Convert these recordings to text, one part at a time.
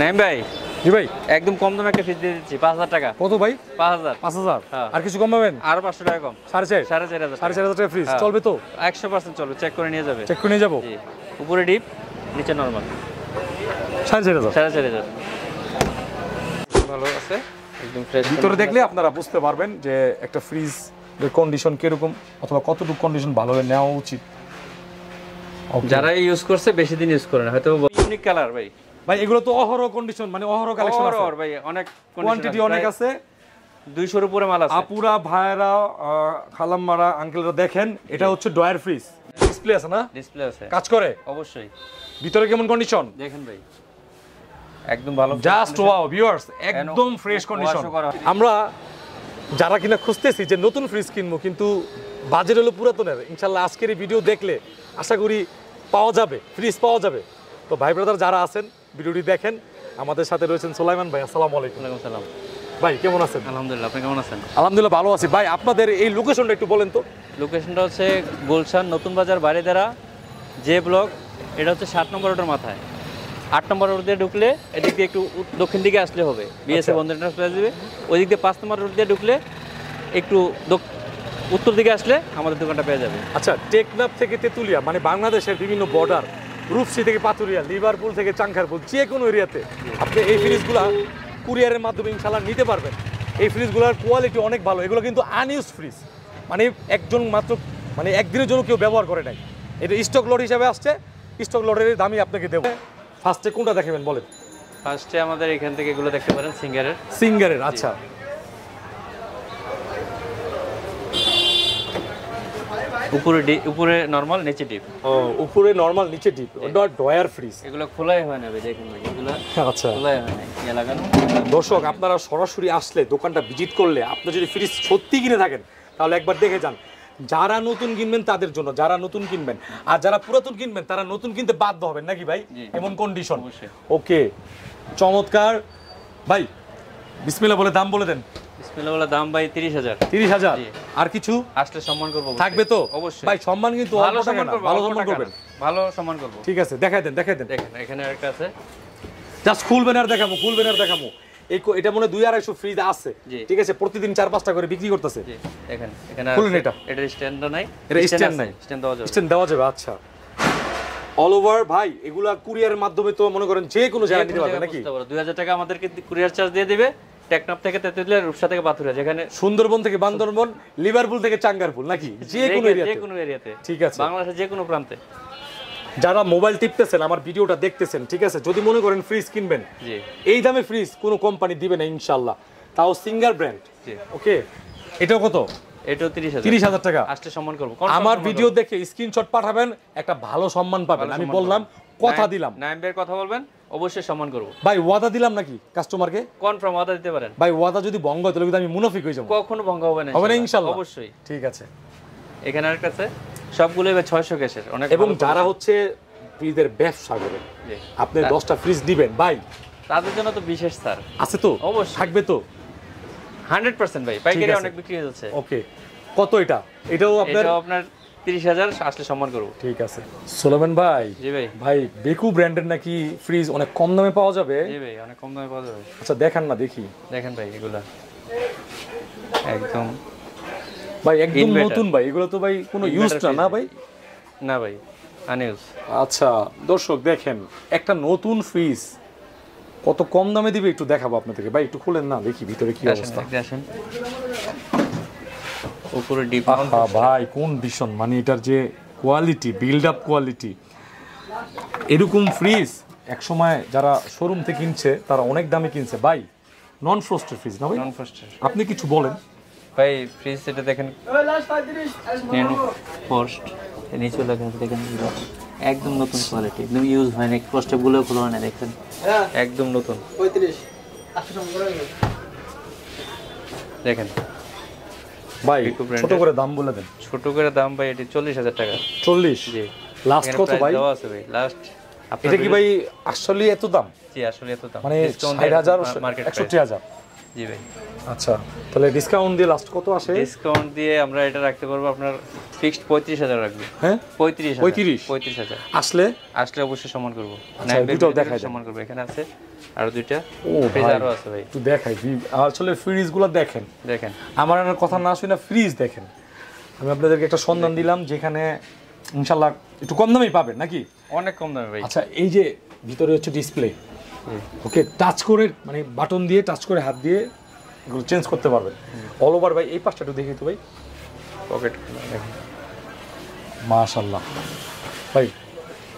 নাইম ভাই, জি ভাই, একদম কম দামে একটা ফ্রিজ দিয়ে দিচ্ছি, 5000 টাকা। কত ভাই? 5000। 5000? হ্যাঁ। আর কিছু কম পাবেন? আরো 500 টাকা কম। 4500? 4500 টাকা ফ্রিজ চলবে তো? 100% চলবে, চেক করে নিয়ে যাবে। চেক করে নিয়ে যাবো? জি, উপরে ডিপ, নিচে নরমাল। 4500? 4500। ভালো আছে, একদম ফ্রেশ। ভিতরে দেখলে আপনারা বুঝতে পারবেন যে একটা ফ্রিজ এর কন্ডিশন কিরকম অথবা কতটুকু কন্ডিশন ভালোভাবে নেওয়া উচিত। যারা ইউজ করছে বেশি দিন ইউজ করে না, হয়তো ইউনিক কালার ভাই। ভাই এগুলো তো অহরহ কন্ডিশন, মানে অহরহ কালেকশন আছে ভাই, অনেক কোয়ান্টিটি অনেক আছে, 200 এর উপরে মাল আছে। আপুরা ভাইরা খালাম্মারা আঙ্কেলরা দেখেন, এটা হচ্ছে ডয়ার ফ্রিজ। ডিসপ্লে আছে না? ডিসপ্লে আছে, কাজ করে অবশ্যই। ভিতরে কেমন কন্ডিশন দেখেন ভাই, একদম ভালো, জাস্ট ওয়াও ভিউয়ার্স, একদম ফ্রেশ কন্ডিশন। আমরা যারা কিনা খুঁজতেছি যে নতুন ফ্রিজ কিনবো কিন্তু বাজেট হলো পুরাতনের, ইনশাআল্লাহ আজকের এই ভিডিও দেখলে আশা করি পাওয়া যাবে, ফ্রিজ পাওয়া যাবে। তো ভাই ব্রাদার যারা আছেন ভিডিওটি দেখেন, আমাদের সাথে রয়েছেন সুলাইমান ভাই। আসসালামু আলাইকুম। ওয়ালাইকুম সালাম ভাই, কেমন আছেন? আলহামদুলিল্লাহ, আপনি কেমন আছেন? আলহামদুলিল্লাহ ভালো আছি। ভাই আপনাদের এই লোকেশনটা একটু বলেন তো। লোকেশনটা হচ্ছে গুলশান নতুন বাজার বাড়িদারা যে ব্লক, এটা হচ্ছে 7 নম্বর রোডের মাথায়। 8 নম্বর রোড দিয়ে ঢুকলে এদিক দিয়ে একটু দক্ষিণ দিকে আসলে হবে, বিএসএ বন্ধ ইন্টারন্যাশনাল দিবে। ওই দিক দিয়ে 5 নম্বর রোড দিয়ে ঢুকলে একটু উত্তর দিকে আসলে আমাদের দোকানটা পেয়ে যাবে। আচ্ছা, টেকনাফ থেকে তেতুলিয়া, মানে বাংলাদেশের বিভিন্ন বর্ডার, রূপসী থেকে পাতুরিয়া, লিভারপুল থেকে চাংখারপুল, যে কোনো এরিয়াতে আপনি এই ফ্রিজগুলা কুরিয়ারের মাধ্যমে ইনশাআল্লাহ নিতে পারবেন। এই ফ্রিজগুলোর কোয়ালিটি অনেক ভালো, এগুলো কিন্তু আনইউজ ফ্রিজ, মানে একজন মাত্র, মানে একদিনের জন্য কেউ ব্যবহার করে নাই। এটা স্টক লট হিসাবে আসছে, স্টক লটের দামই আপনাকে দেবো। ফার্স্টে কোনটা দেখাবেন বলেন? ফার্স্টে আমাদের এখান থেকে এগুলো দেখতে পারেন, সিঙ্গারের। আচ্ছা, উপরে নরমাল, নিচে ডিপ। ও, উপরে নরমাল, নিচে ডিপ, ওটা ডয়ার ফ্রিজ। এগুলো খোলাই হয় না, দেখেন ভাই, এগুলো আচ্ছা খোলাই হয় না, ইয়া লাগানো। দর্শক আপনারা সরাসরি আসলে, দোকানটা ভিজিট করলে, আপনি যদি ফ্রিজ সত্যি কিনে থাকেন তাহলে একবার দেখে যান। যারা নতুন কিনবেন তাদের জন্য, যারা নতুন কিনবেন, আর যারা পুরাতন কিনবেন তারা নতুন কিনতে বাধ্য হবেন নাকি ভাই? এমন কন্ডিশন। ওকে, চমৎকার। ভাই বিসমিল্লাহ বলে দাম বলে দেন। বিসমিল্লাহ বলে দাম ভাই 30000। 30000? আর কিছু আসলে সম্মান করব, থাকবে তো অবশ্যই ভাই, সম্মান কিন্তু ভালো সম্মান করব, ভালো সম্মান করবেন, ভালো সম্মান করব। ঠিক আছে, দেখাই দেন দেখাই দেন। দেখেন এখানে আরেকটা আছে, জাস্ট খুলবেন আর দেখাবো, খুলবেন আর দেখাবো। এটা মনে 200-250 ফ্রিজ আছে, ঠিক আছে, প্রতিদিন 4-5টা করে বিক্রি করতেছে। জি, দেখেন এখানে খুলুন। এটা স্ট্যান্ড নাই, এটা স্ট্যান্ড নাই, স্ট্যান্ড দেওয়া যাবে, স্ট্যান্ড দেওয়া যাবে। আচ্ছা, অল ওভার ভাই এগুলা কুরিয়ারের মাধ্যমে তো মনে করেন যে কোনো জায়গায় নিতে পারবে নাকি? 2000 টাকা আমাদেরকে কুরিয়ার চার্জ দিয়ে দিবে। টেকনাফ থেকে তেতুলিয়া, রূপসা থেকে পাথুরিয়া, যেখানে সুন্দরবন থেকে বান্দরবন, লিভারপুল থেকে চাঙ্গারপুল, নাকি যে কোনো এরিয়াতে, ঠিক আছে, বাংলাদেশের যে কোনো প্রান্তে। যারা মোবাইল টিপতেছেন, আমার ভিডিওটা দেখতেছেন, ঠিক আছে, যদি মনে করেন ফ্রিজ কিনবেন, এই দামে ফ্রিজ কোনো কোম্পানি দিবে না ইনশাআল্লাহ, তাও সিঙ্গার ব্র্যান্ড। ওকে, এটাও কত? এটাও 30000 টাকা। আসলে সম্মান করব। আমার ভিডিও দেখে স্ক্রিনশট পাঠাবেন, একটা ভালো সম্মান পাবেন। আমি বললাম, কথা দিলাম, নাইম ভাইয়ের কথা বলবেন, অবশ্যই সম্মান করব ভাই। ওয়াদা দিলাম নাকি কাস্টমারকে? কনফার্ম ওয়াদা দিতে পারেন ভাই। ওয়াদা যদি ভঙ্গ হয় তাহলে আমি মুনাফিক হয়ে যাব। কখনো ভঙ্গ হবে না, হবে না ইনশাআল্লাহ, অবশ্যই। ঠিক আছে, এখানে আরেকটা আছে, সবগুলো 600 কেসের, অনেক। এবং যারা হচ্ছে ফ্রিজের ব্যবসা করে, আপনি 10টা ফ্রিজ দিবেন ভাই, তাদের জন্য তো বিশেষ ছাড় আছে তো, অবশ্যই থাকবে তো 100% ভাই। পাইকারি অনেক বিক্রি হয়ে যাচ্ছে। ওকে, কত এটা? এটাও আপনার 30000 আসলে সম্মান করব। ঠিক আছে সুলাইমান ভাই। জি ভাই। ভাই বেকু ব্র্যান্ডের নাকি ফ্রিজ অনেক কম দামে পাওয়া যাবে? জি ভাই, অনেক কম দামে পাওয়া যাবে। আচ্ছা দেখান না দেখি। দেখেন ভাই, এগুলা একদম ভাই একদম নতুন ভাই, এগুলো তো ভাই কোনো ইউজ না ভাই? না ভাই, আনইউজ। আচ্ছা দর্শক দেখেন, একটা নতুন ফ্রিজ কত কম দামে দিবে একটু দেখাবো আপনাদেরকে। ভাই একটু খুলেন না দেখি ভিতরে কি অবস্থা। দেখেন উপরে ডিপ ভাই কন্ডিশন, মানে এটার যে কোয়ালিটি, বিল্ড আপ কোয়ালিটি, এরকম ফ্রিজ একসময় যারা শোরুম থেকে কিনছে তারা অনেক দামে কিনছে ভাই। নন ফ্রস্টেড ফ্রিজ না ভাই? নন ফ্রস্টেড। আপনি কিছু বলেন ভাই। ফ্রিজ এটা দেখেন, ফ্রস্ট নিচে দেখেন, একদম নতুন কোয়ালিটি, একদম ইউজ হয় না, ফ্রস্টেড গুলো খোলা হয় না, দেখেন একদম নতুন। 35 দেখেন ভাই, ছোট করে দাম বলে দেন। ছোট করে দাম ভাই, এটি 40000 টাকা। 40? জি। লাস্ট কত ভাই? দেওয়া আছে ভাই লাস্ট। এটা কি ভাই আসলে এত দাম? জি আসলে এত দাম, মানে 60000 61000? জি ভাই। আচ্ছা, তাহলে ডিসকাউন্ট দিয়ে লাস্ট কত আসে? ডিসকাউন্ট দিয়ে আমরা এটা রাখতে পারবো আপনার ফিক্সড 35,000 রাখবো। হ্যাঁ 35,000 আসলে অবশ্যই সম্মান করবো। দুটো দেখাই সম্মান করবো। এখানে আছে আরো দুইটা ফ্রিজ আরো আছে ভাই, একটু দেখাই। আসলে ফ্রিজগুলো দেখেন আমার কথা না শুনে ফ্রিজ দেখেন। আমি আপনাদেরকে একটা সন্ধান দিলাম যেখানে ইনশাল্লাহ একটু কম দামেই পাবেন নাকি? অনেক কম দামে ভাই। আচ্ছা, এই যে ভিতরে হচ্ছে ডিসপ্লে, ওকে টাচ করে মানে বাটন দিয়ে টাচ করে হাত দিয়ে এগুলো চেঞ্জ করতে পারবেন অল ওভার। ভাই এই পাশটা একটু দেখি তো ভাই, পকেট মাশাআল্লাহ। ভাই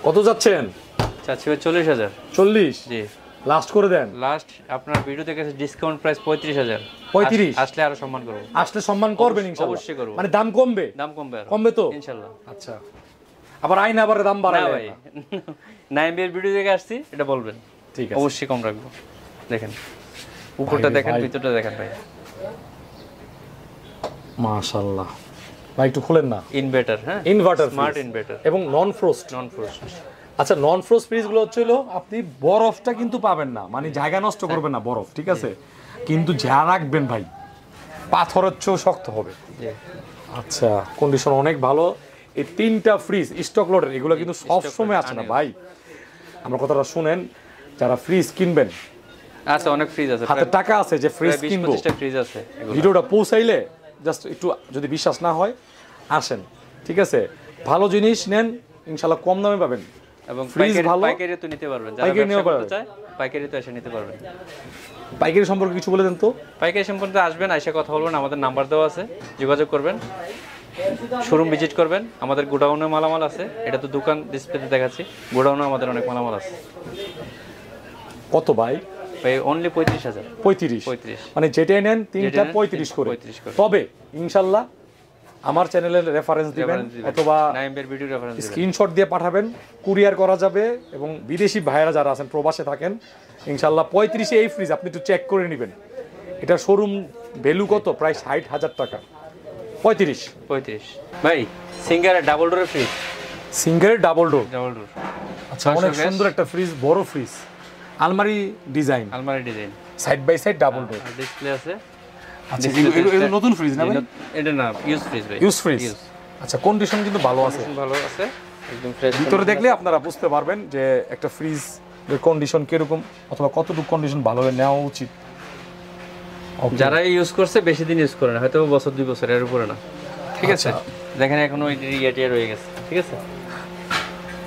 কত যাচ্ছেন? চাচ্ছি ভাই 40,000। 40? জি, লাস্ট করে দেন। লাস্ট আপনার ভিডিও থেকে ডিসকাউন্ট প্রাইস 35,000। 35 আসলে আরো সম্মান করব। আসলে সম্মান করবেন ইনশাআল্লাহ? অবশ্যই করব। মানে দাম কমবে? দাম কমবে, কমবে তো ইনশাআল্লাহ। আচ্ছা, আবার আইনা আবার দাম বাড়ায় না ভাই, নাইমের ভিডিও থেকে আসছি এটা বলবেন, ঠিক আছে অবশ্যই কম রাখবো। দেখেন উপরটা দেখেন, ভিতরটা দেখেন ভাই, মাশাআল্লাহ। ভাই একটু খুলেন না। ইনভার্টার, হ্যাঁ ইনভার্টার, স্মার্ট ইনভার্টার এবং নন ফ্রোস্ট। আচ্ছা, নন ফ্রোস্ট ফ্রিজগুলো হচ্ছে আপনি বরফটা কিন্তু পাবেন না, মানে জায়গা নষ্ট করবেন না বরফ, ঠিক আছে, কিন্তু যা রাখবেন ভাই পাথরের চেয়েও শক্ত হবে। আচ্ছা, কন্ডিশন অনেক ভালো। এই তিনটা ফ্রিজ স্টকলটের, এগুলো কিন্তু সব সময় আছে না ভাই, আমার কথাটা শুনেন। যারা ফ্রিজ কিনবেন, আচ্ছা অনেক ফ্রিজ আছে, হাতে টাকা আছে যে ফ্রিজ কিনবো, ফ্রিজ আছে, ভিডিওটা পৌঁছাইলে জাস্ট একটু যদি বিশ্বাস না হয় আসেন, ঠিক আছে, ভালো জিনিস নেন ইনশাআল্লাহ কম দামে পাবেন। এবং ফ্রিজ ভালো, পাইকারি তো নিতে পারবেন, যারা ব্যবসা করতে চায় পাইকারি তো এসে নিতে পারবেন। পাইকারি সম্পর্কে কিছু বলে দেন তো। পাইকারি সম্পর্কে আসবেন, এসে কথা বলবেন, আমাদের নাম্বার দেওয়া আছে, যোগাযোগ করবেন, শোরুম ভিজিট করবেন। আমাদের গোডাউনে মালামাল আছে, এটা তো দোকান ডিসপ্লেতে দেখাচ্ছি, গোডাউনে আমাদের অনেক মালামাল আছে। কত ভাই? ভাই অনলি 35,000। 35 মানে যেটাই নেন তিনটা 35 করে। তবে ইনশাআল্লাহ আমার চ্যানেলের রেফারেন্স দিবেন অথবা নাইমের ভিডিও রেফারেন্স দিবেন, স্ক্রিনশট দিয়ে পাঠাবেন, কুরিয়ার করা যাবে। এবং বিদেশি ভাইয়েরা যারা আছেন প্রবাসে থাকেন, ইনশাআল্লাহ 35 এই ফ্রিজ আপনি একটু চেক করে নেবেন। এটা শোরুম ভ্যালু কত? প্রায় 60,000 টাকা। 35 ভাই সিঙ্গারের ডাবল ডোরের ফ্রিজ, সিঙ্গারের ডাবল ডোর। আচ্ছা, অনেক 500 সুন্দর একটা ফ্রিজ, বড় ফ্রিজ, আলমারি design, side by side double door, display আছে। আচ্ছা, এটা নতুন ফ্রিজ না ভাই? এটা না, ইউজ ফ্রিজ ভাই, ইউজ ফ্রিজ। আচ্ছা, কন্ডিশন কিন্তু ভালো আছে, একদম ফ্রেশ। ভিতরে দেখলে আপনারা বুঝতে পারবেন যে একটা ফ্রিজ এর কন্ডিশন কিরকম অথবা কতটুকু কন্ডিশন ভালো হলে নেওয়া উচিত। যারা ইউজ করছে বেশি দিন ইউজ করে না, হয়তো বছর 2 বছর এর উপরে না, ঠিক আছে। দেখেন এখনো ইয়েটিয়া রয়ে গেছে, ঠিক আছে।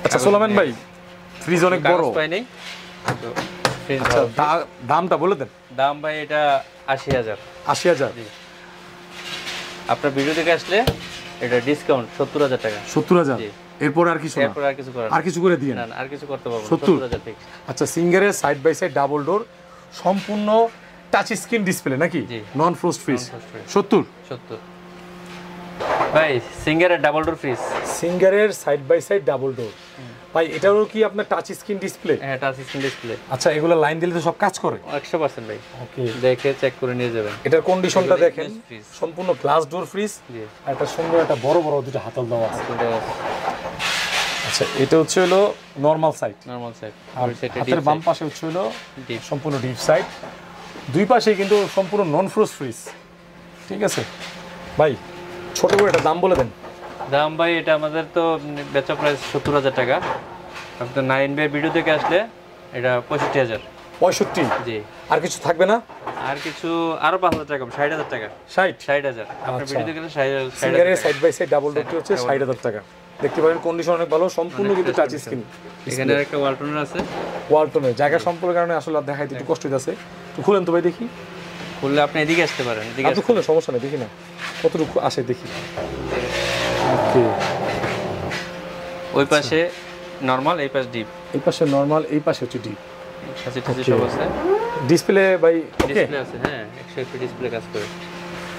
আচ্ছা সোলামান ভাই, ফ্রিজ অনেক বড় পাই নাই তো ফ্রিজ। আচ্ছা, দামটা বলে দেন। দাম ভাই এটা 80,000। 80,000? আপনার ভিডিও থেকে আসলে এটা ডিসকাউন্ট 70,000 টাকা। 70,000? এরপর আর কিছু না? এরপর আর কিছু করেন, আর কিছু করে দিয়েন? না না, আর কিছু করতে পারবো না। 70,000 ফিক্স। আচ্ছা, সিঙ্গারের side by side double door, সম্পূর্ণ টাচ স্ক্রিন ডিসপ্লে নাকি? নন ফ্রোস্ট ফ্রিজ 70 ভাই। সিঙ্গারের ডাবল ডোর ফ্রিজ, সিঙ্গারের side by side double door ভাই, এটারও কি আপনার টাচ স্ক্রিন ডিসপ্লে? হ্যাঁ, টাচ স্ক্রিন ডিসপ্লে। আচ্ছা, এগুলো লাইন দিলে তো সব কাজ করে? 100% ভাই। ওকে, দেখে চেক করে নিয়ে যাবেন। এটার কন্ডিশনটা দেখেন, সম্পূর্ণ গ্লাস ডোর ফ্রিজ, আর এটা সুন্দর একটা বড় বড় দুটো হাতল দেওয়া আছে। আচ্ছা, এটা হচ্ছে হলো নরমাল সাইড, আর হাতের বাম পাশে হচ্ছে হলো সম্পূর্ণ ডিপ সাইড, দুই পাশে কিন্তু সম্পূর্ণ নন ফ্রোস্ট ফ্রিজ, ঠিক আছে ভাই। ছোট করে একটা দাম বলে দেন। দাম ভাই এটা আমাদের তো বেচা প্রাইস 70,000 টাকা। আপনার 9 ভিডিও থেকে আসলে এটা 65,000। 65? জি। আর কিছু থাকবে না? আর কিছু আরো 5,000 টাকা, 60,000 টাকা। 60,000? আপনার ভিডিও থেকে 60,000। সিঙ্গারের সাইড বাই সাইড ডাবল ডোরটি হচ্ছে 60,000 টাকা। দেখতে পারেন কন্ডিশন অনেক ভালো, সম্পূর্ণ কিন্তু টাচ স্ক্রিন। এখানে একটা ওয়ালটনের আছে। ওয়ালটনের জায়গা সম্পর্কের কারণে আসলে দেখাইতে একটু কষ্ট হইতাছে। একটু খুলেন তো ভাই দেখি। খুললে আপনি এদিকে আসতে পারেন, এদিকে আপনি খুলে সমস্যা নেই, দেখি না কতটুকু আসে দেখি। ওকে, ওই পাশে নরমাল, এই পাশে ডিপ। এই পাশে নরমাল, এই পাশে হচ্ছে ডিপ। সাথে সব আছে। ডিসপ্লে ভাই ওকে? ডিসপ্লে আছে, হ্যাঁ 100 ডিসপ্লে কাজ করে।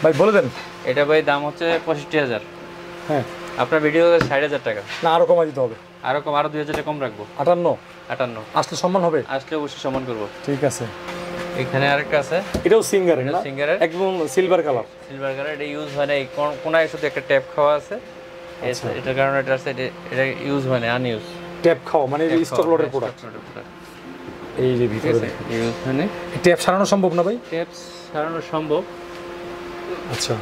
ভাই বলে দেন। এটা ভাই দাম হচ্ছে 65,000। হ্যাঁ, আপনার ভিডিও 60,000 টাকা। না আরো কমাই দিতে হবে? আরো কম, আরো 2,000 টাকা কম রাখবো। 58? আসলে সম্মান হবে? আসলে অবশ্যই সম্মান করব। ঠিক আছে। এখানে আরেকটা আছে, এটাও সিঙ্গারের না? সিঙ্গারের, একদম সিলভার কালার। Silver colour. এটা ইউজ হয় না, এই কোনায় শুধু একটা ট্যাপ খাওয়া আছে, এটার কারণে এটা আছে, এটা ইউজ হয় না, আনইউজ। ট্যাপ খাওয়া মানে স্টকলটের প্রোডাক্ট। এই যে ভিতরে এখানে ট্যাপ সারানো সম্ভব না ভাই? ট্যাপ সারানো সম্ভব। আচ্ছা,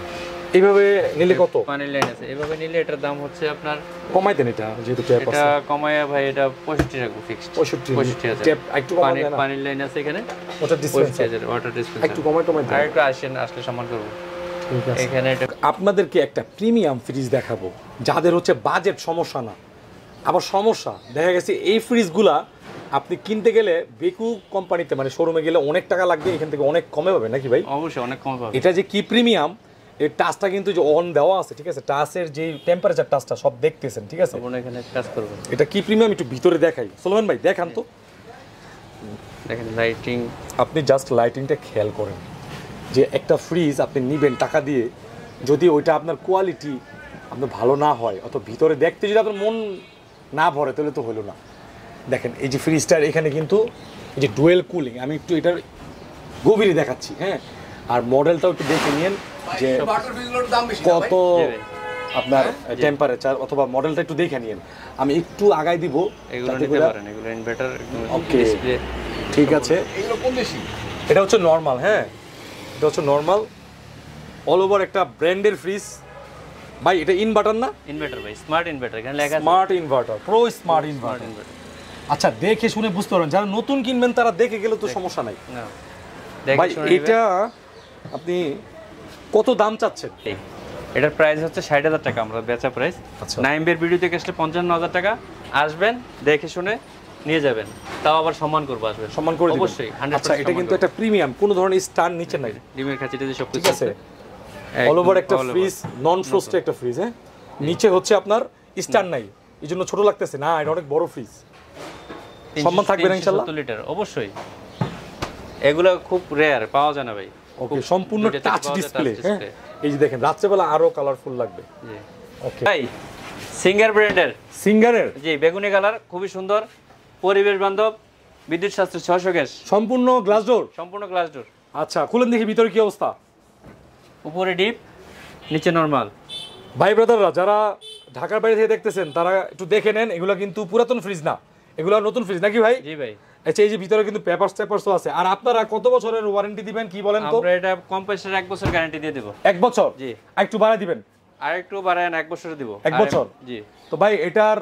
এইভাবে নিলে কত? পানির লাইন আছে, এইভাবে নিলে এটার দাম হচ্ছে আপনার কমাই দেন এটা, যেহেতু ট্যাপ আছে। এটা কমায়া ভাই এটা 65 রাখবো ফিক্সড। 65,000 ট্যাপ একটু কমাই দেন। পানির লাইন আছে এখানে, ওয়াটার ডিসপেন্সার, ওয়াটার ডিসপেন্সার একটু কমাই দেন। আর একটু আসলে সম্মান করব। ঠিক আছে, এখানে এটা আপনাদেরকে একটা প্রিমিয়াম ফ্রিজ দেখাবো, যাদের হচ্ছে বাজেট সমস্যা না, আবার সমস্যা দেখা গেছে এই ফ্রিজগুলা আপনি কিনতে গেলে বেকু কোম্পানিতে মানে শোরুমে গেলে অনেক টাকা লাগবে, এখান থেকে অনেক কমে পাবেন নাকি ভাই? অবশ্যই অনেক কমে পাবেন। এটা যে কি প্রিমিয়াম, এই টাচটা কিন্তু যে অন দেওয়া আছে, ঠিক আছে, টাচের যে টেম্পারেচার টাচটা সব দেখতেছেন, ঠিক আছে। আমরা এখানে কাজ করব। এটা কি প্রিমিয়াম একটু ভিতরে দেখাই, সোলোমান ভাই দেখান তো। দেখেন লাইটিং, আপনি জাস্ট লাইটিংটা খেয়াল করেন, যে একটা ফ্রিজ আপনি নিবেন টাকা দিয়ে, যদি ওইটা আপনার কোয়ালিটি আপনার ভালো না হয়, অত ভিতরে দেখতে যদি আপনার মন না ভরে, তাহলে তো হলো না। দেখেন এই যে ফ্রিজটার এখানে কিন্তু এই যে ডুয়েল কুলিং, আমি একটু এটার গভীরে দেখাচ্ছি, হ্যাঁ। আর মডেলটাও একটু দেখে নিন যে কত আপনার টেম্পারেচার, অথবা মডেলটা একটু দেখে নিন। আমি একটু আগাই দিব, এগুলো নিতে পারেন, এগুলো ইনভার্টার। ওকে, ঠিক আছে। এটা হচ্ছে নরমাল, হ্যাঁ, এটা হচ্ছে নরমাল অল ওভার একটা ব্র্যান্ডের ফ্রিজ ভাই। এটা ইনভার্টার না? ইনভার্টার ভাই, স্মার্ট ইনভার্টার, এখানে লেখা আছে smart inverter, pro smart inverter. আচ্ছা, দেখে শুনে বুঝতে পারবেন, যারা নতুন কিনবেন তারা দেখে গেলে তো সমস্যা নাই। না ভাই এটা আপনি কত দাম চাচ্ছেন? এটার প্রাইস হচ্ছে 60,000 টাকা, আমরা বেচা প্রাইস। আচ্ছা, নাইমবের ভিডিও থেকে আসলে 55,000 টাকা, আসবেন দেখে শুনে নিয়ে যাবেন, তাও আবার সম্মান করবো, আসবেন সম্মান করে দিবেন অবশ্যই। আচ্ছা, এটা কিন্তু একটা প্রিমিয়াম, কোনো ধরনের স্টার নিচে নাই, ডিমের খাঁচিটা যে সব ঠিক কিছু আছে। আছে অল ওভার একটা ফ্রিজ, নন ফ্রোস্টেড একটা ফ্রিজ, হ্যাঁ। নিচে হচ্ছে আপনার স্টার নাই, এই জন্য ছোট লাগতেছে না, এটা অনেক বড় ফ্রিজ। সম্মান থাকবে না ইনশাআল্লাহ? 370 লিটার অবশ্যই, এগুলো খুব রেয়ার, পাওয়া যায় না ভাই। ওকে, সম্পূর্ণ টাচ ডিসপ্লে, হ্যাঁ। এই যে দেখেন, রাত্রেবেলা আরো কালারফুল লাগবে। জি ওকে ভাই, সিঙ্গার ব্র্যান্ডের, সিঙ্গারের, জি বেগুনি কালার, খুবই সুন্দর, পরিবেশ বান্ধব, বিদ্যুৎ সাশ্রয়, 600 গ্যাস, সম্পূর্ণ গ্লাস ডোর। সম্পূর্ণ গ্লাস ডোর। আচ্ছা, খুলেন দেখি ভিতরে কি অবস্থা। উপরে ডিপ, নিচে নরমাল। ভাই ব্রাদাররা যারা ঢাকার বাইরে থেকে দেখতেছেন, তারা একটু দেখে নেন, এগুলো কিন্তু পুরাতন ফ্রিজ না, এগুলো নতুন ফ্রিজ নাকি ভাই? জি ভাই। আচ্ছা, এই যে ভিতরে কিন্তু পেপারসও আছে। আর আপনারা কত বছরের ওয়ারেন্টি দিবেন কি বলেন তো? আমরা এটা কম্প্রেসর 1 বছর গ্যারান্টি দিয়ে দেব। 1 বছর? জি। একটু বাড়ায় দিবেন? আর একটু বাড়ায় 1 বছর দিব। 1 বছর? জি। তো ভাই এটার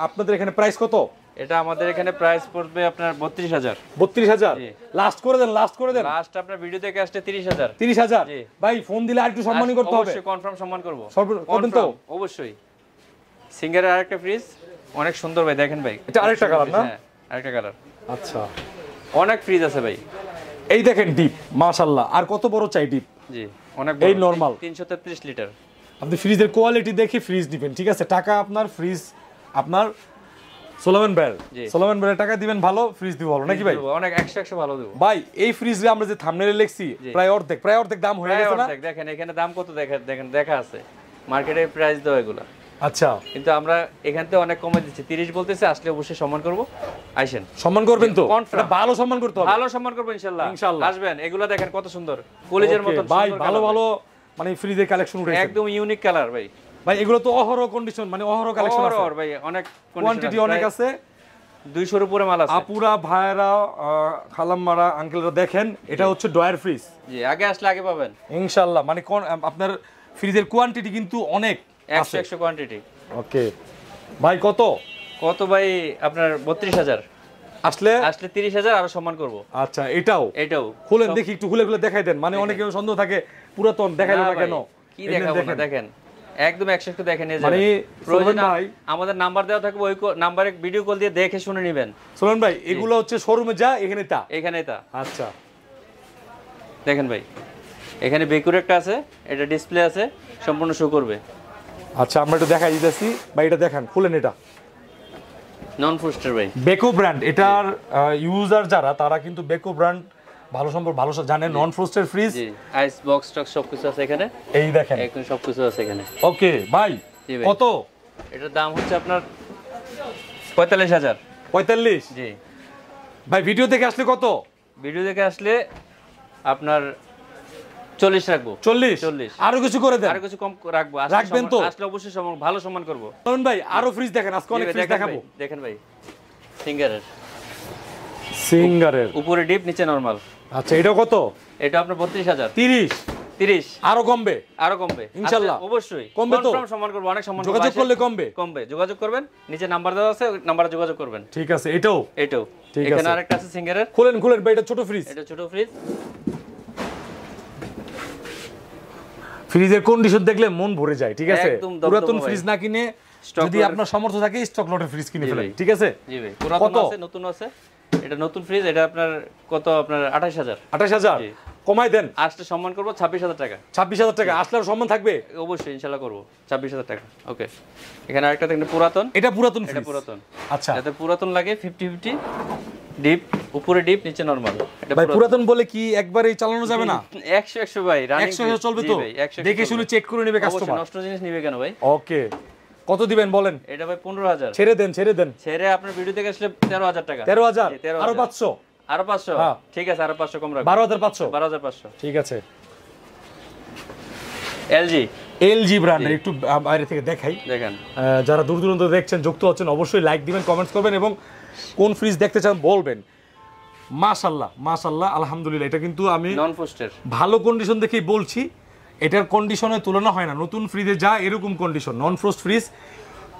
আপনাদের এখানে প্রাইস কত? এটা আমাদের এখানে প্রাইস পড়বে আপনার 32,000। 32,000? জি। লাস্ট করে দেন, লাস্ট করে দেন। লাস্ট আপনার ভিডিও থেকে আসলে 30,000। 30,000? জি। ভাই ফোন দিলে আর একটু সম্মানই করতে হবে। অবশ্যই কনফার্ম সম্মান করব। করবেন তো? অবশ্যই। সিঙ্গারের আরেকটা ফ্রিজ অনেক সুন্দর ভাই, দেখেন ভাই। এটা আরেকটা কালার না? হ্যাঁ, আরেকটা কালার। আচ্ছা, অনেক ফ্রিজ আছে ভাই। এই দেখেন ডিপ, মাশাআল্লাহ। আর কত বড় চাই ডিপ? জি, অনেক বড়। এই নরমাল 333 লিটার। আপনি ফ্রিজের কোয়ালিটি দেখে ফ্রিজ দিবেন, ঠিক আছে। টাকা আপনার, ফ্রিজ আপনার। সোলোমান ভাইয়ের টাকা দিবেন ভালো, ফ্রিজ দিব ভালো নাকি ভাই? অনেক 100 ভালো দেব ভাই। এই ফ্রিজে আমরা যে থাম্বনেলে লিখছি, প্রায় অর্ধেক দাম হয়ে গেছে না? দেখেন এখানে দাম কত, দেখেন দেখা আছে, মার্কেটে প্রাইস দাও এগুলা। আচ্ছা, কিন্তু আমরা এখান থেকে অনেক কমে দিচ্ছি, 30 বলতেছে, আসলে অবশ্যই সম্মান করব। আইসেন, সম্মান করবেন তো? ভালো সম্মান করতে হবে, ভালো সম্মান করব ইনশাআল্লাহ। আসবেন, এগুলা দেখেন কত সুন্দর, কলেজের মতো ভাই। ভালো মানে ফ্রিজের কালেকশন উঠেছে, একদম ইউনিক কালার ভাই। ভাই এগুলো তো অহরহ কন্ডিশন, মানে অহরহ কালেকশন আছে ভাই, অনেক কোয়ান্টিটি অনেক আছে, 200 এর উপরে মাল আছে। আপুরা, ভাইরা, খালাম্মারা, আঙ্কেলরা দেখেন, এটা হচ্ছে ডয়ার ফ্রিজ। জি, আগে আসলে আগে পাবেন ইনশাআল্লাহ। মানে আপনার ফ্রিজের কোয়ান্টিটি কিন্তু অনেক, 100 কোয়ান্টিটি। ওকে ভাই, কত ভাই আপনার 32,000। আসলে 30,000 আরো সম্মান করব। আচ্ছা, এটাও খুলেন দেখি, একটু খুলে দেখাই দেন। মানে অনেকে সন্দেহ থাকে পুরাতন, দেখাইলো না কেন? কি দেখাবো না, দেখেন একদম 100 দেখে নিয়ে যাবেন। মানে সোলমান ভাই, আমাদের নাম্বার দেওয়া থাকবে, ওই নাম্বারে ভিডিও কল দিয়ে দেখে শুনে নেবেন। সোলমান ভাই, এগুলো হচ্ছে শোরুমে যা, এখানে তা। আচ্ছা, দেখেন ভাই, এখানে বেকুর একটা আছে, এটা ডিসপ্লে আছে, সম্পূর্ণ শো করবে। আচ্ছা, আমরা একটু দেখাই দিতেছি ভাই, এটা দেখেন, খুলেন। এটা নন ফ্রস্টের ভাই, বেকো ব্র্যান্ড। এটার ইউজার যারা, তারা কিন্তু বেকো ব্র্যান্ড ভালো জানেন। নন ফ্রস্টের ফ্রিজ, আইস বক্স টক সবকিছু আছে এখানে। এই দেখেন, একদম সবকিছু আছে এখানে। ওকে ভাই, কত? এটার দাম হচ্ছে আপনার 45,000। 45? জি ভাই। ভিডিও থেকে আসলে কত? ভিডিও থেকে আসলে আপনার 40 রাখবো। 40? আরো কিছু করে দেন? আরো কিছু কম রাখবো। রাখবেন তো? আসলে অবশ্যই ভালো সম্মান করব। তরুণ ভাই, আরো ফ্রিজ দেখেন, আজকে অনেক ফ্রিজ দেখাবো। দেখেন ভাই, সিঙ্গারের সিঙ্গারের উপরে ডিপ নিচে নরমাল। আচ্ছা এটা কত? এটা আপনার 32000। 30 আরো কমবে? আরো কমবে ইনশাআল্লাহ, অবশ্যই কমবে তো? কনফার্ম সম্মান করব, অনেক সম্মান করব। যোগাযোগ করলে কমবে? কমবে, যোগাযোগ করবেন, নিচে নাম্বার দেওয়া আছে, ওই নাম্বারে যোগাযোগ করবেন। ঠিক আছে। এটাও ঠিক আছে। এখানে আরেকটা আছে সিঙ্গারের। খুলেন ভাই, এটা ছোট ফ্রিজ। এটা ছোট ফ্রিজ। ফ্রিজের কন্ডিশন দেখলে মন ভরে যায়, ঠিক আছে? একদম পুরাতন ফ্রিজ না কিনে যদি আপনার সামর্থ্য থাকে স্টকলটের ফ্রিজ কিনে ফেলেন, ঠিক আছে? জি ভাই, পুরাতন আছে, নতুন আছে। এটা নতুন ফ্রিজ, এটা আপনার কত? আপনার 28000। 28000 কমাই দেন, আসলে সম্মান করব 26000 টাকা। 26000 টাকা আসলে আর সম্মান থাকবে? অবশ্যই ইনশাআল্লাহ করব, 26000 টাকা। ওকে, এখানে আরেকটা দেখেন পুরাতন। এটা পুরাতন ফ্রিজ? এটা পুরাতন। আচ্ছা, এতে পুরাতন লাগে 50-50 ডিপ, উপরে ডিপ নিচে নরমাল। এটা ভাই পুরাতন বলে কি একবারেই চালানো যাবে না? 100 ভাই, রানিং 100 চলবে তো? দেখে শুনে চেক করে নেবে কাস্টমার। নষ্ট জিনিস নিবে কেন ভাই? ওকে, কত দিবেন বলেন? এটা ভাই 15000। ছেড়ে দেন ছেড়ে আপনার ভিডিও থেকে আসলে 13000 টাকা। 13000 আরো 500? আরো 500? ঠিক আছে, আরো 500 কম রাখো। 12500? 12500 ঠিক আছে। এলজি ব্র্যান্ডের একটু বাইরে থেকে দেখাই, দেখেন যারা দূর দূরান্ত দেখছেন, যুক্ত হচ্ছেন, অবশ্যই লাইক দিবেন, কমেন্টস করবেন এবং কোন ফ্রিজ দেখতে চান বলবেন। মাশাআল্লাহ আলহামদুলিল্লাহ। এটা কিন্তু আমি নন ফ্রস্টের ভালো কন্ডিশন দেখেই বলছি, এটার কন্ডিশনের তুলনা হয় না। নতুন ফ্রিজে যা এরকম কন্ডিশন, নন ফ্রস্ট ফ্রিজ,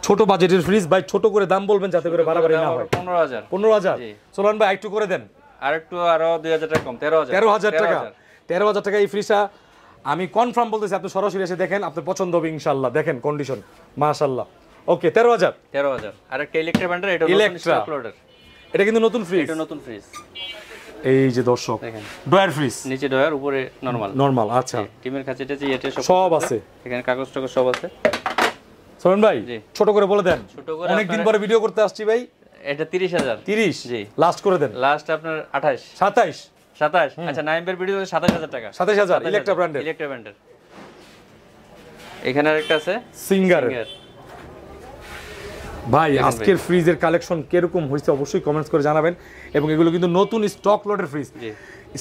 ছোট বাজেটের ফ্রিজ। ভাই ছোট করে দাম বলবেন যাতে করে বাড়াবাড়ি না হয়। 15000 চলুন ভাই একটু করে দেন, আরো 2000 টাকা কম, 13000 টাকা। 13000 টাকা এই ফ্রিজটা আমি কনফার্ম বলতেছি, আপনি সরাসরি এসে দেখেন, আপনার পছন্দ হবে ইনশাআল্লাহ। দেখেন কন্ডিশন মাশাআল্লাহ। ওকে, 13000। আর একটা ইলেকট্রিক ব্র্যান্ডের, এটা নতুন স্টকলটের। এটা কিন্তু নতুন ফ্রিজ। এটা নতুন ফ্রিজ। এই যে দর্শক দেখেন, ডয়ার ফ্রিজ, নিচে ডয়ার, উপরে নরমাল। আচ্ছা, টিমের কাছেটা যে এটা সব আছে, এখানে কাগজ টাগজ সব আছে। সোহেন ভাই ছোট করে বলে দেন, অনেক দিন পরে ভিডিও করতে আসছি ভাই। এটা 30000। 30? জি, লাস্ট করে দেন। লাস্ট আপনার 27। আচ্ছা, নাইম্বের ভিডিও 27000 টাকা। 27000 ইলেকট্রিক ব্র্যান্ডের। এখানে আরেকটা আছে সিঙ্গার। ভাই আজকের ফ্রিজের কালেকশন কিরকম হয়েছে অবশ্যই কমেন্টস করে জানাবেন। এবং এগুলো কিন্তু নতুন স্টক লটের ফ্রিজ।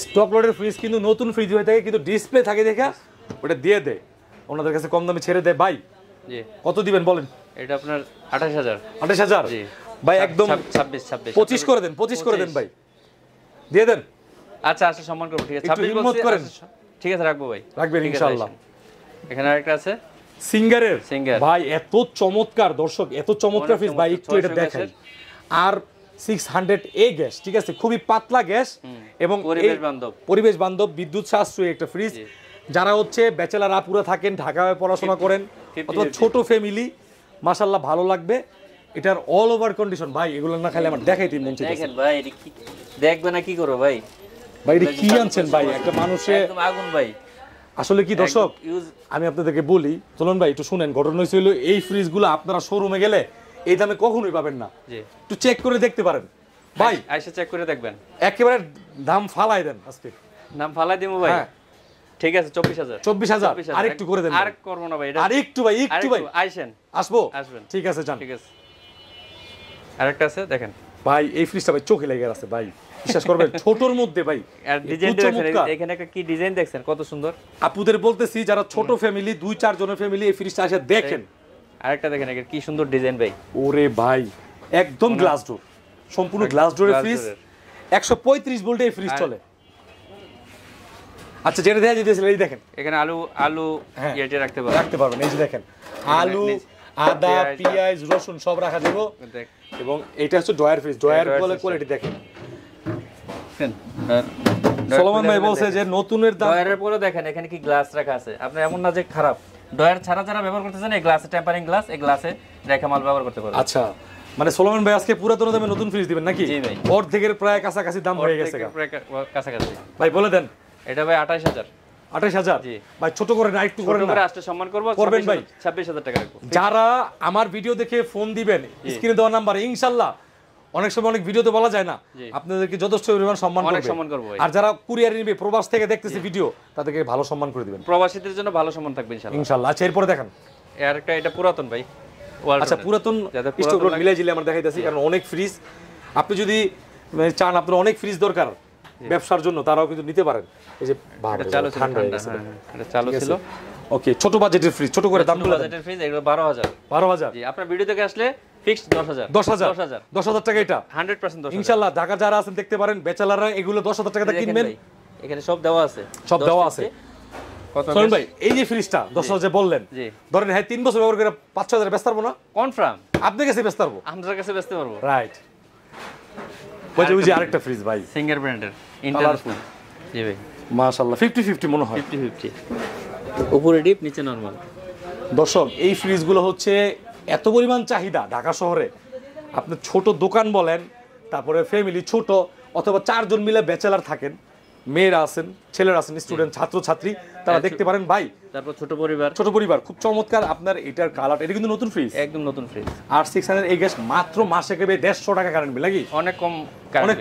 স্টক লটের ফ্রিজ কিন্তু নতুন ফ্রিজ হয়ে থাকে, কিন্তু ডিসপ্লে থাকে দেখা ওটা দিয়ে দেয়, ওনাদের কাছে কম দামে ছেড়ে দেয়। ভাই কত দিবেন বলেন? এটা আপনার 28000। 28000 ভাই, একদম 25 করে দেন, 25 করে দেন ভাই, দিয়ে দেন। আচ্ছা, সম্মান করব, ঠিক আছে। 26 বলছি, ঠিক আছে, রাখবো ভাই, রাখবেন ইনশাআল্লাহ। এখানে আরেকটা আছে সিঙ্গারের। ভাই এত চমৎকার দর্শক, এত চমৎকার ফ্রিজ ভাই, একটু এটা দেখাই। আর 600A গ্যাস, ঠিক আছে, খুবই পাতলা গ্যাস এবং পরিবেশ বান্ধব, বিদ্যুৎ সাশ্রয়ী একটা ফ্রিজ। যারা হচ্ছে ব্যাচেলার আপুরা থাকেন, ঢাকায় পড়াশোনা করেন, অথবা ছোট ফ্যামিলি, মাশাআল্লাহ ভালো লাগবে। এটার অল ওভার কন্ডিশন ভাই, এগুলো না খাইলে আমার দেখাইতে মন চাইছে। দেখেন ভাই, এটা কি দেখবে না, কি করব ভাই? ভাই এটা কি আনছেন ভাই? একটা মানুষে একদম আগুন ভাই। আসলে কি দর্শক, আমি আপনাদেরকে বলি, চলুন ভাই একটু শুনেন। ঘটনা হয়েছিল, এই ফ্রিজগুলো আপনারা শোরুমে গেলে এই দামে কখনোই পাবেন না। একটু চেক করে দেখতে পারেন ভাই, আইসা চেক করে দেখবেন। একেবারে দাম ফালাই দেন, আজকে দাম ফালাই দিমু ভাই। ঠিক আছে, 24000। 24000 আরেকটু করে দেন। আর করব না ভাই, এটা আরেকটু ভাই, একটু ভাই, আইসেন, আসবেন। ঠিক আছে, যান। ঠিক আছে, আরেকটা আছে দেখেন ভাই, এই ফ্রিজটা ভাই চোখে লেগে আছে ভাই, বিশ্বাস করবেন, ছোটর মধ্যে ভাই। আর ডিজাইন দেখেন, এখানে একটা কি ডিজাইন দেখছেন, কত সুন্দর। আপুদের বলতেছি, যারা ছোট ফ্যামিলি, 2-4 জনের ফ্যামিলি, এই ফ্রিজটা এসে দেখেন। আরেকটা দেখেন, এর কি সুন্দর ডিজাইন ভাই। ওরে ভাই, একদম গ্লাস ডোর, সম্পূর্ণ গ্লাস ডোরের ফ্রিজ। 135 ভোল্টে এই ফ্রিজ চলে। আচ্ছা, যেটা দেখা যেতেছিল, এই দেখেন, এখানে আলু ইয়েতে রাখতে পারবেন। এই যে দেখেন, আলু, আদা, পেঁয়াজ, রসুন সব রাখা যাবে। এবং এটা হচ্ছে ডয়ার ফ্রিজ, ডয়ার কোয়ালিটি দেখেন। সলোমন ভাই বলছে যে নতুনের দাম। ডয়ারের পরে দেখেন এখানে কি গ্লাস রাখা আছে। আপনি এমন না যে খারাপ, ডয়ার ছাড়া যারা ব্যবহার করতেছেন, এই গ্লাসে টেম্পারিং গ্লাস, এই গ্লাসে রেখা মাল ব্যবহার করতে পারবেন। আচ্ছা, মানে সলোমন ভাই আজকে পুরাতন দামে নতুন ফ্রিজ দিবেন নাকি? জি ভাই, অর্ধেকের প্রায় কাছাকাছি দাম হয়ে গেছে, কাছাকাছি। ভাই বলে দেন। এটা ভাই 28000। 28000 ভাই, ছোট করে না, একটু করে না, আসলে সম্মান করব, করবেন ভাই। 26000 টাকা রাখবো। যারা আমার ভিডিও দেখে ফোন দিবেন, স্ক্রিনে দেওয়া নাম্বারে, ইনশাআল্লাহ অনেক সময় অনেক ভিডিওতে বলা যায় না, আপনাদেরকে যথেষ্ট পরিমাণ সম্মান করব। আর যারা কুরিয়ার নিবে, প্রবাস থেকে দেখতেছে ভিডিও, তাদেরকে ভালো সম্মান করে দিবেন। প্রবাসীদের জন্য ভালো সম্মান থাকবে ইনশাআল্লাহ। আচ্ছা, এরপর দেখেন আরেকটা, এটা পুরাতন ভাই। আচ্ছা, পুরাতন স্টকলট মিলাই জিলে আমরা দেখাইতাছি, কারণ অনেক ফ্রিজ আপনি যদি চান, আপনার অনেক ফ্রিজ দরকার ব্যবসার জন্য, তারাও কিন্তু নিতে পারেন। এই যে ঠান্ডা হয়ে গেছে, এটা চালু ছিল। ওকে, ছোট বাজেটের ফ্রিজ, ছোট করে দাম বলে। বাজেটের ফ্রিজ এগুলো 12000। 12000 জি, আপনার ভিডিও থেকে আসলে ফিক্সড 10000 10000 10000 টাকা এটা 100% 10000 ইনশাআল্লাহ। ঢাকা যারা আছেন দেখতে পারেন, বেচালাররা এগুলো 10000 টাকা দিয়ে কিনবেন। এখানে সব দেওয়া আছে, সব দেওয়া আছে। সোহেল ভাই এই যে ফ্রিজটা 10000 যে বললেন, ধরেন হ্যাঁ 3 বছর ব্যবহার করে 5-6000 বেচতে পারবো না? কনফার্ম আপনার কাছে বেচতে পারবো, আমাদের কাছে বেচতে পারবো। রাইট। ওই যে আরেকটা ফ্রিজ ভাই, সিঙ্গার ব্র্যান্ডের ইন্টারন্যাশনাল। জি ভাই মাশাআল্লাহ 50-50 মনে হয়। 50-50 উপরে ডিপ নিচে নরমাল। দর্শক এই ফ্রিজগুলো হচ্ছে এত পরিমাণ চাহিদা ঢাকা শহরে, আপনি ছোট দোকান বলেন, তারপরে ফ্যামিলি ছোট, অথবা 4 জন মিলে ব্যাচেলার থাকেন, মেয়েরা আছেন, ছেলেরা আছেন, স্টুডেন্ট, ছাত্র ছাত্রী, তারা দেখতে পারেন ভাই। তারপর ছোট পরিবার খুব চমৎকার। আপনার এটার কালার, এটা কিন্তু নতুন ফ্রিজ, একদম নতুন ফ্রিজ। আর 600 এই গ্যাস মাত্র মাসে কেবে 150 টাকা কারেন্ট বিল, নাকি অনেক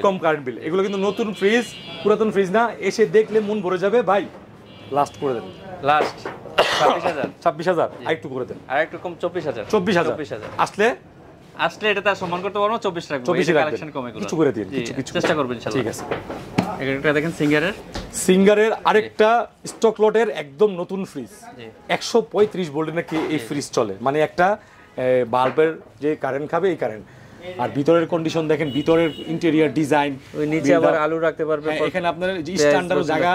কম কারেন্ট বিল। এগুলো কিন্তু নতুন ফ্রিজ, পুরাতন ফ্রিজ না। এসে দেখলে মন ভরে যাবে ভাই। লাস্ট করে দেন, লাস্ট 26000 আরেকটু করে দেন, আর একটু কম 24000 আসলে এটা তার সম্মান করতে পারবো। 24 রাখবো, কালেকশন কমে কিছু করে দিন, কিছু চেষ্টা করবেন ইনশাআল্লাহ। ঠিক আছে। এটা দেখেন সিঙ্গারের আরেকটা স্টকলটের একদম নতুন ফ্রিজ, 135 ভোল্টে নাকি এই ফ্রিজ চলে, মানে একটা বাল্বের যে কারেন্ট খাবে এই কারেন্ট। আর ভিতরের কন্ডিশন দেখেন, ভিতরের ইন্টেরিয়র ডিজাইন, ওই নিচে আবার আলু রাখতে পারবেন, এখানে আপনার যে স্ট্যান্ডার্ড জায়গা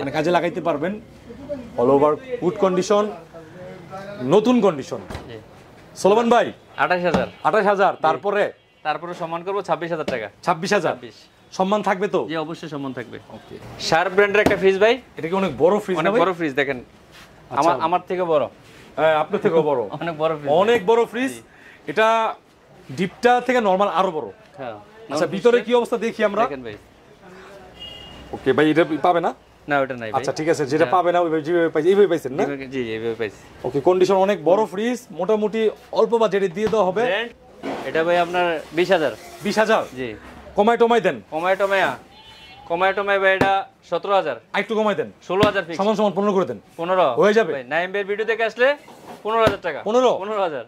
মানে কাজে লাগাইতে পারবেন। অল ওভার গুড কন্ডিশন, নতুন কন্ডিশন। সোলোমান ভাই 28000 তারপরে সম্মান করব 26000 টাকা। 26000 সম্মান থাকবে তো? জি অবশ্যই সম্মান থাকবে। ওকে, শার্প ব্র্যান্ডের একটা ফ্রিজ ভাই, এটা কি অনেক বড় ফ্রিজ? অনেক বড় ফ্রিজ দেখেন, আমার থেকে বড়। হ্যাঁ আপনার থেকেও বড়, অনেক বড় ফ্রিজ। এটা ডিপটা থেকে নরমাল আরো বড়। হ্যাঁ আচ্ছা, ভিতরে কি অবস্থা দেখি আমরা। দেখেন ভাই। ওকে ভাই, এটা পাবে না? না ওটা নাই ভাই। আচ্ছা ঠিক আছে, যেটা পাবে না ওইভাবে যেভাবে পাইছে এইভাবে পাইছেন না? জি এইভাবে পাইছি। ওকে, কন্ডিশন অনেক বড় ফ্রিজ, মোটামুটি অল্প বাজেটে দিয়ে দেওয়া হবে। এটা ভাই আপনার 20000। 20000 জি। কমাই দেন। কমায় ভাই এটা 17000। একটু কমাই দেন। 16000 ফিক্স। সমান 15 করে দেন। 15 হয়ে যাবে। ভাই নাইম ভাই ভিডিও দেখে আসলে 15000 টাকা। 15000।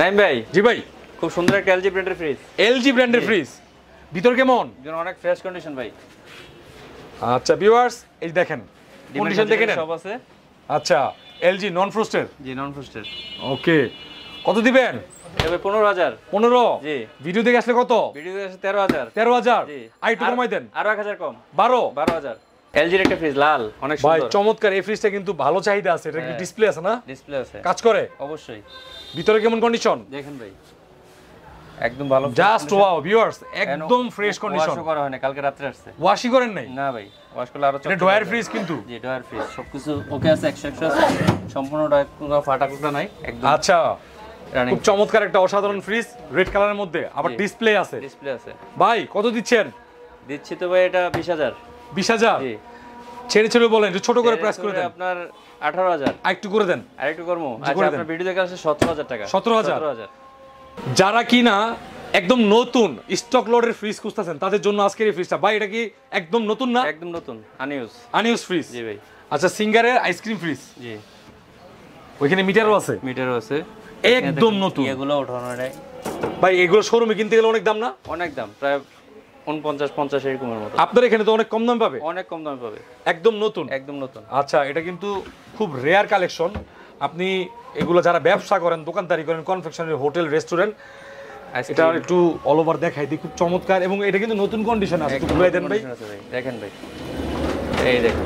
নাইম ভাই। জি ভাই। খুব সুন্দর একটা এলজি ব্র্যান্ডের ফ্রিজ। এলজি ব্র্যান্ডের ফ্রিজ, ভিতর কেমন? অনেক ফ্রেশ কন্ডিশন ভাই। আচ্ছা ভিউয়ার্স, এই দেখেন কন্ডিশন দেখেন সব আছে। আচ্ছা এলজি নন ফ্রস্টেড। জি নন ফ্রস্টেড। ওকে, কত দিবেন? এবার 15000। 15? জি। ভিডিও দেখে আসলে কত? ভিডিও দেখে আসলে 13000। 13000? জি। আর একটু কমাই দেন। আরো 1000 কম। 12000? এলজির একটা ফ্রিজ লাল, অনেক ভাই সুন্দর। চমৎকার এই ফ্রিজটা, কিন্তু ভালো চাহিদা আছে। এটা কি ডিসপ্লে আছে না? ডিসপ্লে আছে। কাজ করে? অবশ্যই। ভিতরে কেমন কন্ডিশন দেখেন ভাই, একদম ভালো। জাস্ট ওয়াও ভিউয়ার্স, একদম ফ্রেশ কন্ডিশন। ওয়াশ করা হয়নি, কালকে রাতে আসছে। ওয়াশই করেন নাই? না ভাই, ওয়াশ করলে আরো এটা ডয়ার ফ্রিজ কিন্তু। জি ডয়ার ফ্রিজ, সবকিছু ওকে আছে, 100 আছে, সম্পূর্ণ ডয়ার, কোনো ফাটা কুটা নাই একদম। আচ্ছা, খুব চমৎকার একটা অসাধারণ ফ্রিজ, রেড কালারের মধ্যে, আবার ডিসপ্লে আছে। ভাই কত দিচ্ছেন? দিচ্ছি তো ভাই এটা 20000। 20000? জি। ছেড়ে বলেন, ছোট করে প্রাইস করে দেন। আপনার 18000। আরেকটু করে দেন। আরেকটু করবো। আচ্ছা আপনার ভিডিও দেখে আসলে 17000 টাকা। 17000? যারা কিনা একদম নতুন স্টকলটের ফ্রিজ খুঁজতেছেন তাদের জন্য আজকের এই ফ্রিজটা। ভাই এটা কি একদম নতুন না? একদম নতুন, আনইউজ ফ্রিজ। জি ভাই। আচ্ছা, সিঙ্গারের আইসক্রিম ফ্রিজ। জি। ওইখানে মিটারও আছে? মিটারও আছে, একদম নতুন। এগুলো ওঠানো নাই ভাই, এগুলো শোরুমে কিনতে গেলে অনেক দাম না? অনেক দাম, প্রায় 49-50 এরকমের মতো। আপনার এখানে তো অনেক কম দাম পাবে? অনেক কম দামে পাবে, একদম নতুন। আচ্ছা, এটা কিন্তু খুব রেয়ার কালেকশন। আপনি এগুলো যারা ব্যবসা করেন, দোকানদারি করেন, কনফেকশনারি, হোটেল, রেস্টুরেন্ট, এটা একটু অল ওভার দেখাই দিই, খুব চমৎকার। এবং এটা কিন্তু নতুন কন্ডিশন আছে, একটু ঘুরাই দেন ভাই। দেখেন ভাই, এই দেখেন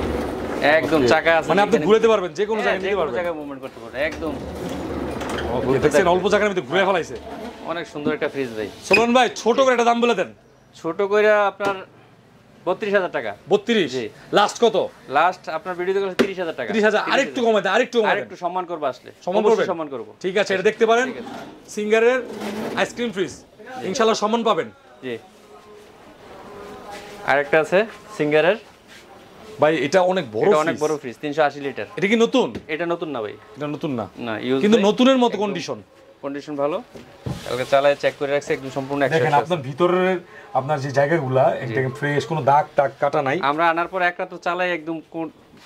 একদম চাকা আছে, মানে আপনি ঘুরাতে পারবেন, যে কোনো জায়গায় নিতে পারবেন, জায়গায় মুভমেন্ট করতে পারবেন একদম। দেখছেন অল্প জায়গার মধ্যে ঘুরে ফেলাইছে। অনেক সুন্দর একটা ফ্রিজ ভাই। সোলন ভাই, ছোট করে একটা দাম বলে দেন। ছোট করে আপনার 32000 টাকা। 32? জি। লাস্ট কত? লাস্ট আপনার ভিডিও দেখলে 30000 টাকা। 30000? আরেকটু কমাই দেন, আরেকটু সম্মান করব, আসলে সম্মান করব। ঠিক আছে, এটা দেখতে পারেন, সিঙ্গারের আইসক্রিম ফ্রিজ, ইনশাআল্লাহ সম্মান পাবেন। জি। আরেকটা আছে সিঙ্গারের। ভাই এটা অনেক বড় ফ্রিজ, অনেক বড় ফ্রিজ, 380 লিটার। এটা কি নতুন? এটা নতুন না ভাই, এটা নতুন না, কিন্তু নতুনের মতো কন্ডিশন ভালো। কালকে চালায় চেক করে রাখছে, একদম সম্পূর্ণ 100। দেখেন আপনার ভিতরের আপনার যে জায়গাগুলা একদম ফ্রেশ, কোনো দাগ টাগ কাটা নাই। আমরা আনার পর একটা তো চালাই একদম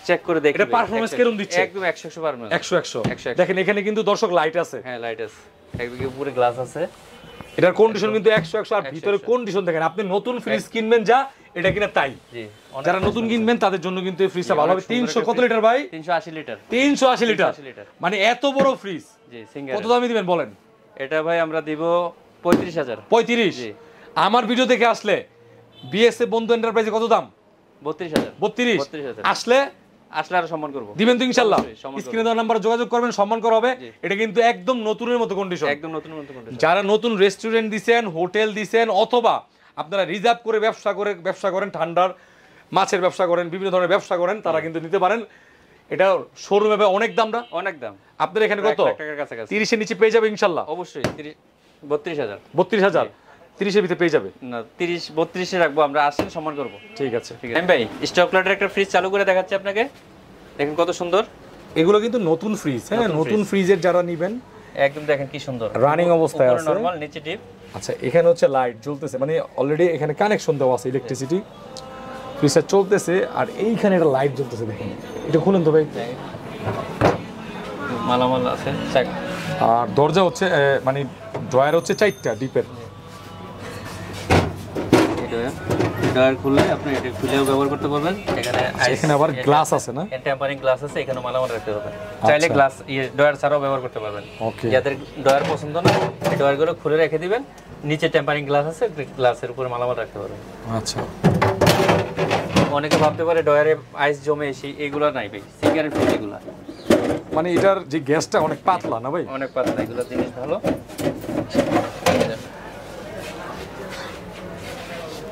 চেক করে দেখি এটা পারফরম্যান্স কেমন দিচ্ছে। একদম 100 পারফরম্যান্স, 100 দেখেন এখানে কিন্তু দর্শক লাইট আছে। হ্যাঁ লাইট আছে, একদিকে পুরো গ্লাস আছে। এটার কন্ডিশন কিন্তু 100 আর ভিতরে কন্ডিশন দেখেন। আপনি নতুন ফ্রিজ কিনবেন যা, এটা কিনা তাই। জি, যারা নতুন কিনবেন তাদের জন্য কিন্তু এই ফ্রিজটা ভালো হবে। 300 কত লিটার ভাই? 380 লিটার। 380 লিটার, মানে এত বড় ফ্রিজ। জি, সিঙ্গার। কত দামে দিবেন বলেন? এটা ভাই আমরা দিব 35,000। 35? আমার ভিডিও দেখে আসলে বিএসএ বন্ধু এন্টারপ্রাইজে কত দাম? 32,000। 32? আসলে আরো সম্মান করব। দিবেন তো ইনশাআল্লাহ? স্ক্রিনে দেওয়া নাম্বারে যোগাযোগ করবেন, সম্মান করা হবে। এটা কিন্তু একদম নতুনের মতো কন্ডিশন, একদম নতুনের মতো কন্ডিশন। যারা নতুন রেস্টুরেন্ট দিবেন, হোটেল দিবেন, অথবা আপনারা রিজার্ভ করে ব্যবসা করেন, ঠান্ডার মাছের ব্যবসা করেন, বিভিন্ন ধরনের ব্যবসা করেন, তারা কিন্তু নিতে পারেন। এটা শোরুমে অনেক দামটা, অনেক দাম। আপনাদের এখানে কত? 1 লাখ টাকার কাছাকাছি। 30 এর নিচে পেয়ে যাবে ইনশাআল্লাহ? অবশ্যই। 32,000। 32,000? 30 এর ভিতরে পেয়ে যাবে না, 32 এ রাখবো আমরা, আসেন সম্মান করব। ঠিক আছে। আমি ভাই স্টকলটের একটা ফ্রিজ চালু করে দেখাচ্ছি আপনাকে, দেখেন কত সুন্দর। এগুলো কিন্তু নতুন ফ্রিজ, হ্যাঁ, নতুন ফ্রিজের যারা নেবেন একদম দেখেন কি সুন্দর রানিং অবস্থায় আছে, নরমাল, নিচে ডিপ। আচ্ছা, এখানে হচ্ছে লাইট জ্বলতেছে, মানে অলরেডি এখানে কানেকশন দেওয়া আছে, ইলেকট্রিসিটি, ফ্রিজটা চলতেছে, আর এইখানে একটা লাইট জ্বলতেছে। দেখেন, এটা খুলেন তো ভাই। মালামাল আছে। আর দরজা হচ্ছে মানে ড্রয়ার হচ্ছে 4টা ডিপের। ড্রয়ার খুললে আপনি এটা খুলেও ব্যবহার করতে পারবেন। এখানে আবার গ্লাস আছে না? টেম্পারিং গ্লাস আছে, এখানে মালামাল রাখতে পারবেন। চাইলে গ্লাস ড্রয়ার ছাড়াও ব্যবহার করতে পারবেন। ওকে। যাদের ড্রয়ার পছন্দ না, এই ড্রয়ারগুলো খুলে রেখে দিবেন, নিচে টেম্পারিং গ্লাস আছে, গ্লাসের উপরে মালামাল রাখতে পারবেন। আচ্ছা। অনেকে ভাবতে পারে ড্রয়ারে আইস জমে এসে, এগুলো নাই ভাই, সিগারেট ফ্রিজ এগুলা। মানে এটার যে গ্যাসটা অনেক পাতলা না ভাই? অনেক পাতলা, এগুলো জিনিস ভালো।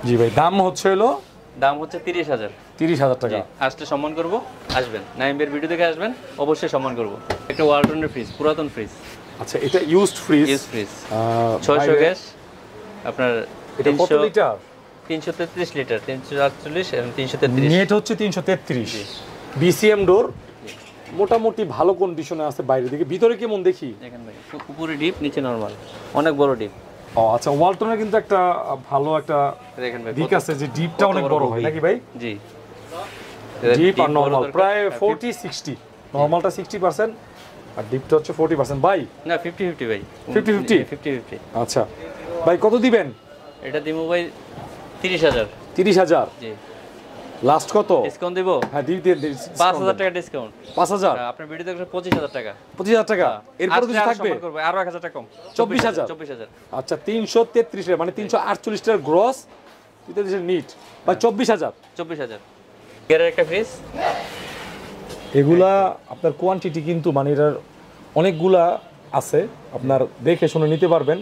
জি ভাই, দাম হচ্ছে 30,000। 30,000 টাকা। আসলে সম্মান করব, আসবেন নাইমের ভিডিও দেখে আসবেন, অবশ্যই সম্মান করব। একটা ওয়ালটনের ফ্রিজ, পুরাতন ফ্রিজ। আচ্ছা, এটা ইউজড ফ্রিজ? 600 গ্যাস, আপনার এটা কত লিটার? 333 লিটার, 348 এবং 333। নেট হচ্ছে 333, বিসিএম ডোর, মোটামুটি ভালো কন্ডিশনে আছে বাইরে দিকে। ভিতরে কেমন দেখি? দেখেন ভাই, উপরে ডিপ, নিচে নরমাল, অনেক বড় ডিপ। ও আচ্ছা, ওয়ালটনের কিন্তু একটা ভালো একটা দেখেন ভাই দিক আছে যে ডিপটা অনেক বড় হয় নাকি ভাই? জি, ডিপ আর নরমাল প্রায় 40-60, নরমালটা 60% আর ডিপটা হচ্ছে 40% ভাই। না, 50-50 ভাই। 50-50? আচ্ছা ভাই, কত দিবেন? এটা দিমু ভাই 30,000। 30,000? জি। লাস্ট কত ডিসকাউন্ট দিব? হ্যাঁ, 5,000 টাকা ডিসকাউন্ট। 5,000? আপনার ভিডিও দেখলে 25,000 টাকা। 25,000 টাকা? এরপর কিছু থাকবে? আরো 1,000 টাকা কম। 24,000? আচ্ছা, 333 মানে 348 টাকার গ্রস, 33 নিট ভাই, 24,000? 24,000 এর একটা ফ্রিজ। এগুলা আপনার কোয়ান্টিটি কিন্তু মানে এটার অনেকগুলা আছে, আপনার দেখে শুনে নিতে পারবেন।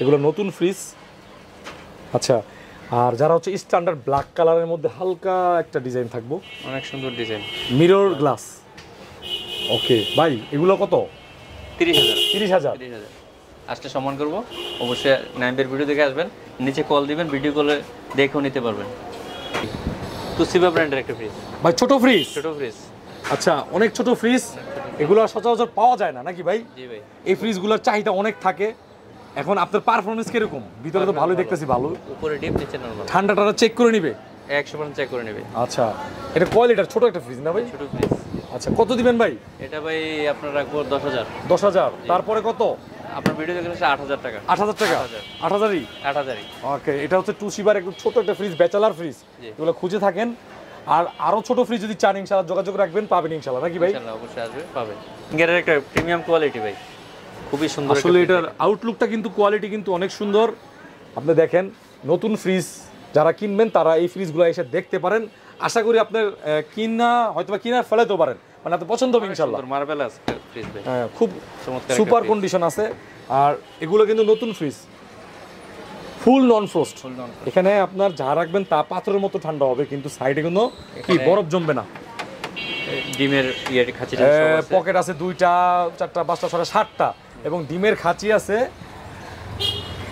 এগুলো নতুন ফ্রিজ। আচ্ছা, আর যারা হচ্ছে স্ট্যান্ডার্ড ব্ল্যাক কালারের মধ্যে হালকা একটা ডিজাইন থাকবো, অনেক সুন্দর ডিজাইন, মিরর গ্লাস। ওকে ভাই, এগুলো কত? 30,000। 30,000? আসলে সম্মান করব, অবশ্যই নাইমের ভিডিও দেখে আসবেন, নিচে কল দিবেন, ভিডিও কলে দেখেও নিতে পারবেন। তুসিবা ব্র্যান্ডের একটা ফ্রিজ ভাই, ছোট ফ্রিজ? ছোট ফ্রিজ। আচ্ছা, অনেক ছোট ফ্রিজ, এগুলো সচরাচর পাওয়া যায় না নাকি ভাই? জি ভাই। এই ফ্রিজগুলোর চাহিদা অনেক থাকে। এখন আপনার পারফরমেন্স কিরকম? ভিতরে তো ভালোই দেখতেছি, ভালো। উপরে ডিপ, নিচে নরমাল। ঠান্ডাটা চেক করে নিবে? 100% চেক করে নেবে। আচ্ছা, এটা কয় লিটার? ছোট একটা ফ্রিজ না ভাই? ছোট ফ্রিজ। আচ্ছা, কত দিবেন ভাই? এটা ভাই আপনার রাখবো 10,000। 10,000? তারপরে কত? আপনার ভিডিও দেখলে 8,000 টাকা। 8,000 টাকা? 8,000ই? 8,000ই। ওকে, এটা হচ্ছে টুসিবার একদম ছোট একটা ফ্রিজ, ব্যাচেলার ফ্রিজ। এগুলো খুঁজে থাকেন, আর আরো ছোট ফ্রিজ যদি চান ইনশাআল্লাহ যোগাযোগ রাখবেন, পাবেন ইনশাআল্লাহ নাকি ভাই? ইনশাআল্লাহ অবশ্যই আসবে, পাবেন। এর একটা প্রিমিয়াম কোয়ালিটি ভাই, খুবই সুন্দর। আসলে এটার আউটলুকটা কিন্তু, কোয়ালিটি কিন্তু অনেক সুন্দর। আপনি দেখেন, নতুন ফ্রিজ যারা কিনবেন তারা এই ফ্রিজগুলো এসে দেখতে পারেন। আশা করি আপনার হয়তোবা কিনার ফেলাতেও পারেন, মানে আপনার পছন্দ হবে ইনশাআল্লাহ। মার্বেলাস ফ্রিজ ভাই, হ্যাঁ, খুব সুপার কন্ডিশন আছে। আর এগুলো কিন্তু নতুন ফ্রিজ, ফুল নন ফ্রস্ট। এখানে আপনার যা রাখবেন তা পাথরের মতো ঠান্ডা হবে, কিন্তু সাইডে কোনো কি বরফ জমবে না। ডিমের খাঁচি পকেট আছে 2টা, 4টা, 5টা, 6টা, 7টা, এবং ডিমের খাঁচি আছে।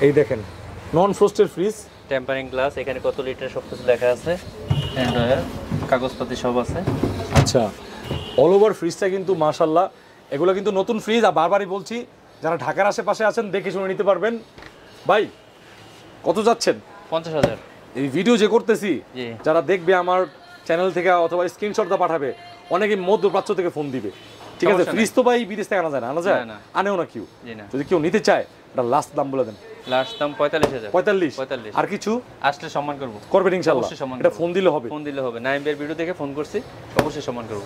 এই দেখেন, নন ফ্রস্টের ফ্রিজ, টেম্পারিং গ্লাস, এখানে কত লিটার সব কিছু লেখা আছে, কাগজপাতি সব আছে। আচ্ছা, অল ওভার ফ্রিজটা কিন্তু মাশাআল্লাহ। এগুলো কিন্তু নতুন ফ্রিজ, আর বারবারই বলছি, যারা ঢাকার আশেপাশে আছেন দেখে শুনে নিতে পারবেন। ভাই, কত যাচ্ছেন? 50,000। এই ভিডিও যে করতেছি, যারা দেখবে আমার চ্যানেল থেকে অথবা স্ক্রিনশটটা পাঠাবে, অনেকে মধ্যপ্রাচ্য থেকে ফোন দিবে, ঠিক আছে? ফ্রিজ তো ভাই বিদেশ থেকে আনা যায় না, আনেও না কেউ। যদি কেউ নিতে চায়, এটা লাস্ট দাম বলে দেন। লাস্ট দাম 45,000। 45? আর কিছু আসলে সম্মান করব, করবেন ইনশাআল্লাহ। এটা ফোন দিলে হবে, নাইমের ভিডিও দেখে ফোন করছি, অবশ্যই সম্মান করব।